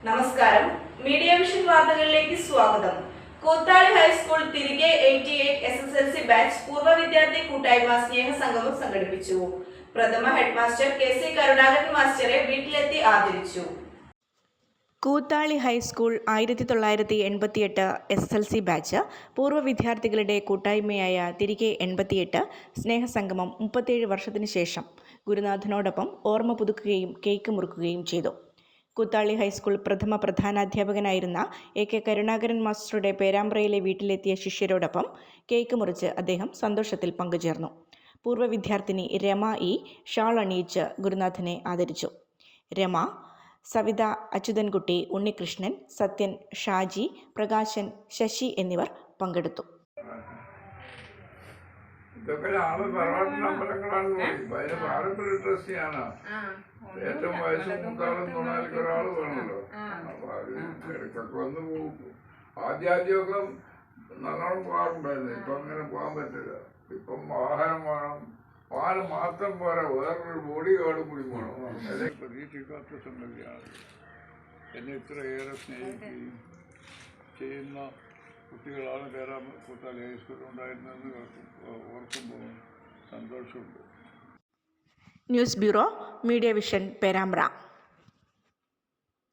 നമസ്കാരം. Media vision വാർത്തകളിലേക്ക് സ്വാഗതം. കൂത്താളി ഹൈസ്കൂൾ തിരികെ 88 SSLC ബാച്ച് പൂർവ്വ വിദ്യാർത്ഥി കൂട്ടായ്മ സ്നേഹസംഗമം സംഘടിപ്പിച്ചു. പ്രഥമ ഹെഡ്മാസ്റ്റർ KC കരുണാകരൻ മാസ്റ്ററെ വീട്ടിലെത്തി ആദരിച്ചു. കൂത്താളി ഹൈസ്കൂൾ 1988 SSLC ബാച്ച് പൂർവ്വ വിദ്യാർത്ഥികളുടെ കൂട്ടായ്മയായ തിരികെ 88 സ്നേഹസംഗമം 37 വർഷത്തിനു ശേഷം ഗുരുനാഥനോടൊപ്പം ഓർമ്മ പുതുക്കുകയും കേക്ക് മുറിക്കുകയും ചെയ്തു. കൂത്താളി ഹൈസ്കൂൾ പ്രഥമ പ്രധാനാധ്യാപകനായിരുന്ന AK കരുണാകരൻ മാസ്റ്ററുടെ പേരാമ്പ്രയിലെ വീട്ടിലെത്തിയ ശിഷ്യരോടൊപ്പം കേക്ക് മുറിച്ച് അദ്ദേഹം സന്തോഷത്തിൽ പങ്കുചേർന്നു. പൂർവ്വ വിദ്യാർത്ഥിനി രമ ഷാൾ അണിയിച്ച് ഗുരുനാഥനെ ആദരിച്ചു. രമ, സവിത, അച്യുതൻകുട്ടി, ഉണ്ണികൃഷ്ണൻ, സത്യൻ, ഷാജി, പ്രകാശൻ, ശശി എന്നിവർ പങ്കെടുത്തു. ഇതൊക്കെ ഞങ്ങൾ തറവാട്ടിൻ്റെ അമ്പലങ്ങളാണ് പോയി. അതിന് പാരമ്പര്യ ട്രസ്റ്റിയാണ്. ഏറ്റവും വയസ്സ് മൂത്താളും തൊണാലിക്ക് ഒരാൾ വേണമല്ലോ. അപ്പൊ അത് ഇടയ്ക്കൊക്കെ വന്ന് പോകും. ആദ്യമൊക്കെ നല്ലോണം പോകാറുണ്ടായിരുന്നു. ഇപ്പം അങ്ങനെ പോകാൻ പറ്റില്ല. ഇപ്പം വാഹനം വേണം. വാഹനം മാത്രം പോരാ, വേറൊരു ബോഡി ഗാർഡും കൂടി വേണം. അല്ലെങ്കിൽ പ്രതീക്ഷിക്കാത്ത സംഗതിയാണ്. എന്നെ ഇത്രയേറെ സ്നേഹിക്കുകയും ചെയ്യുന്ന കുട്ടികളാണ് കൂത്താളി ഹൈസ്കൂളിൽ ഉണ്ടായിരുന്നതെന്ന് ഓർക്കുമ്പോൾ സന്തോഷമുണ്ട്. News bureau, media vision, Perambra.